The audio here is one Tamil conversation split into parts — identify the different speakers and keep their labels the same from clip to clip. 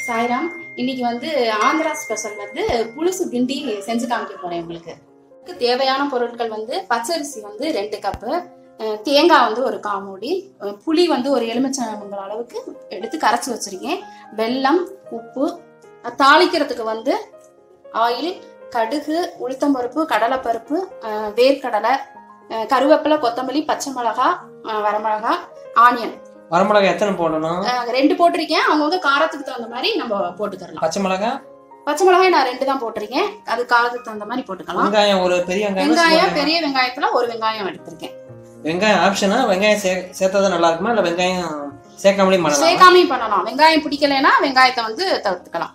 Speaker 1: சாய்ராம். இன்னைக்கு வந்து ஆந்திரா ஸ்பெஷல் வந்து புழுசு கிண்டி செஞ்சு காமிக்க போறேன். உங்களுக்கு தேவையான பொருட்கள் வந்து பச்சரிசி வந்து 2 கப்பு, தேங்காய் வந்து ஒரு 1/4 மூடி, புளி வந்து ஒரு எலுமிச்சம்பழம் அளவுக்கு எடுத்து கரைச்சி வச்சிருக்கேன், வெல்லம், உப்பு, தாளிக்கிறதுக்கு வந்து ஆயில், கடுகு, உளுத்தம்பருப்பு, கடலைப்பருப்பு, வேர்க்கடலை, கருவேப்பிலை, கொத்தமல்லி, பச்சை மிளகா, வரமிளகா, ஆனியன்.
Speaker 2: வரமிளகா எத்தனை போடணும்?
Speaker 1: 2 போட்டிருக்கேன். அவங்கவுங்க காரத்துக்கு தகுந்த மாதிரி நம்ம போட்டுக்கலாம்.
Speaker 2: பச்சை மிளகாய்
Speaker 1: நான் 2 தான் போட்டிருக்கேன். அது காரத்துக்கு தகுந்த மாதிரி போட்டுக்கலாம்.
Speaker 2: வெங்காயம் ஒரு பெரிய வெங்காயம்,
Speaker 1: பெரிய வெங்காயத்துல ஒரு வெங்காயம் எடுத்திருக்கேன்.
Speaker 2: வெங்காயம் ஆப்ஷனா? வெங்காயம் சேர்த்தா நல்லா இருக்குமா இல்ல வெங்காயம் சேர்க்காமலே பண்ணலாம்?
Speaker 1: சேர்க்காமலே பண்ணலாம். வெங்காயம் பிடிக்கலைன்னா வெங்காயத்தை வந்து தவிர்த்துக்கலாம்.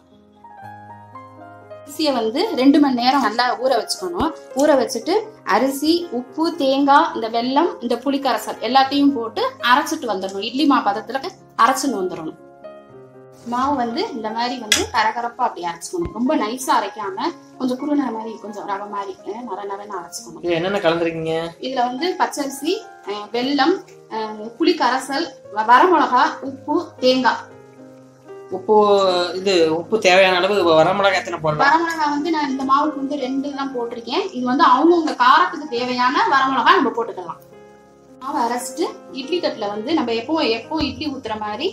Speaker 1: அரிசியை வந்து 2 மணி நேரம் நல்லா ஊற வச்சுக்கணும். ஊற வச்சுட்டு அரிசி, உப்பு, தேங்காய், இந்த வெல்லம், இந்த புளிக்கரைசல் எல்லாத்தையும் போட்டு அரைச்சிட்டு வந்துடணும். இட்லி மாவு பதத்துல அரைச்சுன்னு வந்துடணும். மாவு வந்து இந்த மாதிரி வந்து கரகரப்பா அப்படி அரைச்சுக்கணும். ரொம்ப நைஸா அரைக்காம கொஞ்சம் குறுநர மாதிரி, கொஞ்சம் ரவை மாதிரி நரன்னு அரைச்சுக்கணும்.
Speaker 2: என்னென்ன கலந்துருக்கீங்க
Speaker 1: இதுல வந்து பச்சரிசி, வெல்லம், புளிக்கரைசல், வரமிளகா, உப்பு, தேங்காய்.
Speaker 2: உப்பு தேவையான அளவு. வரமிளகா எத்தனை போடலாம்?
Speaker 1: வரமிளகா வந்து நான் இந்த மாவுக்கு வந்து 2 தான் போட்டிருக்கேன். இது வந்து அவங்கவுங்க காரத்துக்கு தேவையான வரமிளகா நம்ம போட்டுக்கலாம். மாவு அரைச்சிட்டு இட்லி தட்டுல வந்து நம்ம எப்போ இட்லி ஊத்துற மாதிரி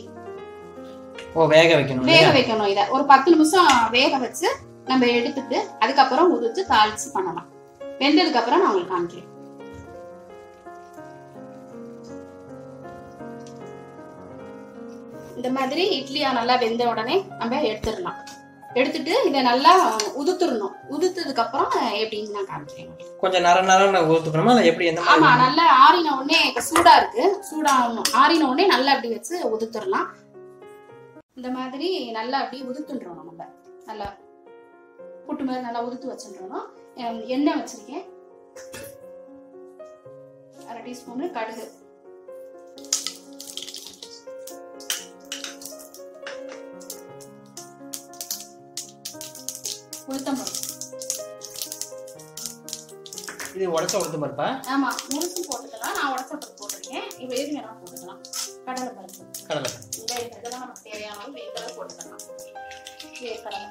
Speaker 1: வேக வைக்கணும். இத ஒரு 10 நிமிஷம் வேக வச்சு நம்ம எடுத்துட்டு அதுக்கப்புறம் உதிர்த்து தாளிச்சு பண்ணலாம். வெந்ததுக்கு அப்புறம் நான் உங்களுக்கு காமிக்கிறேன். இந்த மாதிரி இட்லியா நல்லா வெந்த உடனே நம்ம எடுத்துடலாம். எடுத்துட்டு இதை நல்லா உதுத்துடணும். உதுத்ததுக்கு அப்புறம் எப்படின்னு நான் காமிக்கிறேன்.
Speaker 2: கொஞ்சம் நர ஊத்துக்கணுமா எப்படி?
Speaker 1: ஆமா, நல்லா ஆறின உடனே சூடா இருக்கு, ஆறின உடனே நல்லா அப்படி வச்சு உதுத்துடலாம். இந்த மாதிரி நல்லா அப்படி உதுத்துன்றோம். நம்ம நல்லா புட்டு மாதிரி நல்லா உதுத்து வச்சுன்றோம். எண்ணெய் வச்சிருக்கேன், 1/2 டீஸ்பூன் கடுகு, உளுத்தம்பருப்பு.
Speaker 2: இது உடைச்ச உளுத்தம்பருப்பா?
Speaker 1: ஆமா, முழுசும் போட்டுக்கலாம். நான் உடைச்ச பருப்பு போட்டிருக்கேன். இப்போ எது வேணா போட்டுக்கலாம். கடலைப்பருப்பு, இதெல்லாம் நமக்கு தேவையான அளவு இதெல்லாம் போட்டுக்கலாம். வேர்க்கடலை,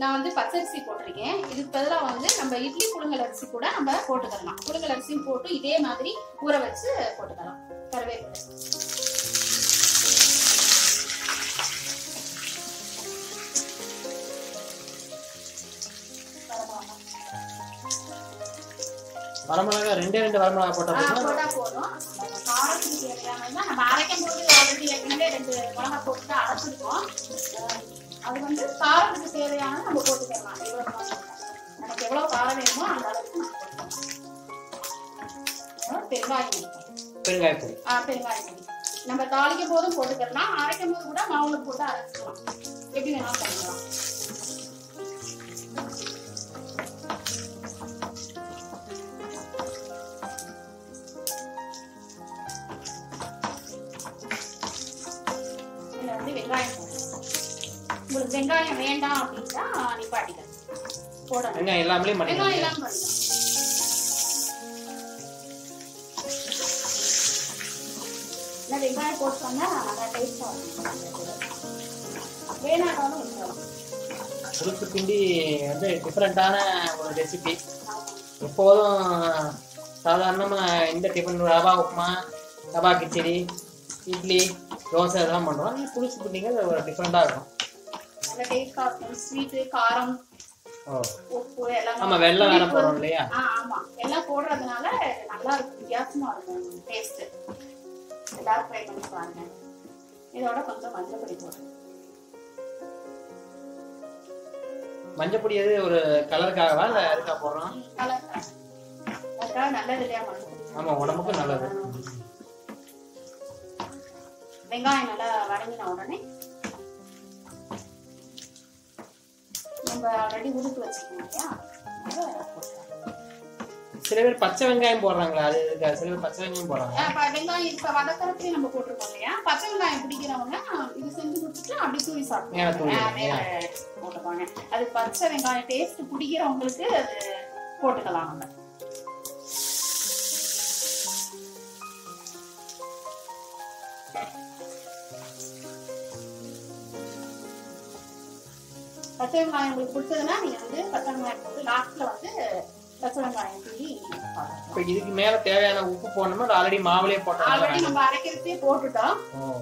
Speaker 1: நான் வந்து பச்சரிசி போட்டிருக்கேன். இதுக்கு பதிலாக வந்து நம்ம இட்லி புழுங்கல் அரிசி கூட நம்ம போட்டுக்கலாம். புழுங்கல் அரிசியும் போட்டு இதே மாதிரி ஊற வச்சு போட்டுக்கலாம். கருவேப்பிலை,
Speaker 2: வரமிளகா 2 வரமிளகா போட்டா
Speaker 1: போதும். காரத்துக்கு தேவையானதுன்னா நம்ம அரைக்கும் போது ஆல்ரெடி ஏற்கனவே 2 மிளகா போட்டு அரைச்சிருக்கோம். அது வந்து காரத்துக்கு தேவையானது நம்ம போட்டுக்கலாம். நமக்கு எவ்வளவு காரம் வேணுமோ அந்த அளவுக்கு
Speaker 2: பெருங்காயம் பொடி
Speaker 1: நம்ம தாளிக்கும் போதும் போட்டுக்கலாம். அரைக்கும் போது கூட மாவுல போட்டு அரைச்சிக்கலாம். எப்படி வேணாலும் பண்ணிக்கலாம். இதுல வந்து வெங்காயம் உங்களுக்கு வெங்காயம் வேண்டாம் அப்படின்னா நிப்பாட்டிக்கலாம். போடணும்.
Speaker 2: வெங்காயம் எல்லாமே
Speaker 1: வெங்காயம் எல்லாம் பண்ணலாம். வெங்காயம் போட்டோம்னா நல்லா டேஸ்டா இருக்கும். வேணாட்டாலும் வச்சுக்கலாம்.
Speaker 2: புழுசு கிண்டி வந்து டிஃப்ரெண்டான ஒரு ரெசிபி. எப்போதும் சாதாரணமா இந்த டிஃபன் ரவா உப்புமா, ரவா கிச்சடி, இட்லி, தோசை இதெல்லாம் பண்றோம். புழுசு கிண்டிங்க ஒரு டிஃப்ரெண்டா இருக்கும்.
Speaker 1: நல்ல டேஸ்டா இருக்கும். ஸ்வீட், காரம், உப்பு எல்லாம்.
Speaker 2: ஆமா, வெல்லம் வேற போடுறோம் இல்லையா?
Speaker 1: ஆமா, எல்லாம் போடுறதுனால நல்லா இருக்கும். வித்தியாசமா இருக்கும் டேஸ்ட். எல்லாரும் ட்ரை பண்ணி பாருங்க. இதோட கொஞ்சம் மஞ்சள் பொடி போடுறேன்.
Speaker 2: மஞ்சள் பொடி எது ஒரு கலருக்காகவா இல்ல எதுக்கா போடுறோம்?
Speaker 1: கலருக்காக. நல்லது இல்லையா மஞ்சள்?
Speaker 2: ஆமா, உடம்புக்கு நல்லது.
Speaker 1: வெங்காயம் நல்லா வதங்கின உடனே நம்ம ஆல்ரெடி உதுத்து வச்சுக்கோங்க இல்லையா, அதை போட்டுக்கலாம்.
Speaker 2: சில பேர் பச்சை வெங்காயம் போடுறாங்களா? அது சில பேர் பச்சை வெங்காயம் போடுறாங்க.
Speaker 1: வெங்காயம் இப்ப வதக்கறதுக்கு நம்ம போட்டிருக்கோம் இல்லையா, பச்சை வெங்காயம் பிடிக்கிறவங்க இது செஞ்சு குடிச்சிட்டு அப்படி தூவி
Speaker 2: மேல தூவி
Speaker 1: போட்டுப்பாங்க. அது பச்சை வெங்காயம் டேஸ்ட் பிடிக்கிறவங்களுக்கு அது போட்டுக்கலாம். நம்ம பச்சை வெங்காயம் உங்களுக்கு பிடிச்சதுன்னா நீங்க வந்து பச்சை வெங்காயம் போட்டு லாஸ்ட்ல வந்து பச்சை வெங்காயம் தூவி.
Speaker 2: இப்போ இதுக்கு மேல தேவையான உப்பு போடணுமா? ஆல்ரெடி மாவுலயே போட்டோம்.
Speaker 1: ஆல்ரெடி நம்ம அரைக்கிறதே போட்டுட்டோம்.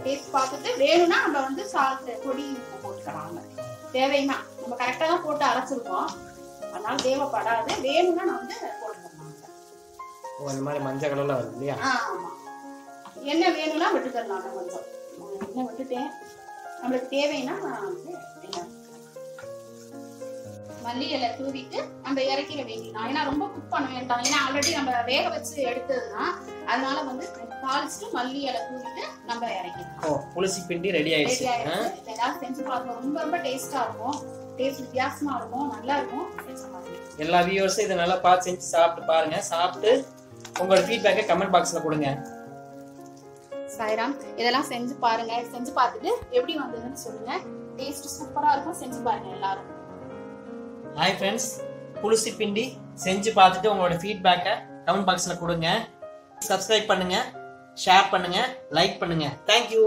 Speaker 1: டேஸ்ட் பார்த்துட்டு வேணும்னா நம்ம வந்து சால்ட் பொடி உப்பு போட்டுக்கலாம். தேவைன்னா நம்ம கரெக்டா தான் போட்டு அரைச்சிருக்கோம், அதனால தேவைப்படாது. வேணும்னா நான் வந்து போட்டுக்கலாம்.
Speaker 2: இந்த மாதிரி மஞ்சள் கலர்ல வருது இல்லையா?
Speaker 1: ஆமா. என்ன வேணும்னா விட்டுக்கலாம். நான் கொஞ்சம் என்ன விட்டுட்டேன். நம்மளுக்கு தேவைன்னா நான் வந்து மல்லி இலை தூவிட்டு நம்ம இறக்கிற வேண்டியதான். ஏன்னா ரொம்ப குக் பண்ண வேண்டாம், ஏன்னா ஆல்ரெடி நம்ம வேக வச்சு எடுத்ததுதான். அதனால வந்து தாளிச்சுட்டு மல்லி இலை தூவிட்டு நம்ம இறக்கிடலாம்.
Speaker 2: புளிசி பிண்டி ரெடி ஆயிடுச்சு.
Speaker 1: ஏதாவது செஞ்சு பார்ப்போம். ரொம்ப ரொம்ப டேஸ்டா இருக்கும். டேஸ்ட் வித்தியாசமா இருக்கும், நல்லா இருக்கும்.
Speaker 2: எல்லா வியூவர்ஸும் இதை நல்லா பார்த்து செஞ்சு சாப்பிட்டு பாருங்க. சாப்பிட்டு உங்களோட ஃபீட்பேக்கை கமெண்ட் பாக்ஸ்ல கொடுங்க.
Speaker 1: சாய்ராம், இதெல்லாம் செஞ்சு பாருங்க. செஞ்சு பார்த்துட்டு எப்படி வந்ததுன்னு சொல்லுங்க. டேஸ்ட் சூப்பரா இருக்கும். செஞ்சு பாருங்க எல்லாரும்.
Speaker 2: ஹாய் ஃப்ரெண்ட்ஸ், புளிசி பிண்டி செஞ்சு பார்த்துட்டு உங்களோட ஃபீட்பேக்கை கமெண்ட் பாக்ஸில் கொடுங்க. சப்ஸ்கிரைப் பண்ணுங்க, ஷேர் பண்ணுங்க, லைக் பண்ணுங்க. தேங்க்யூ.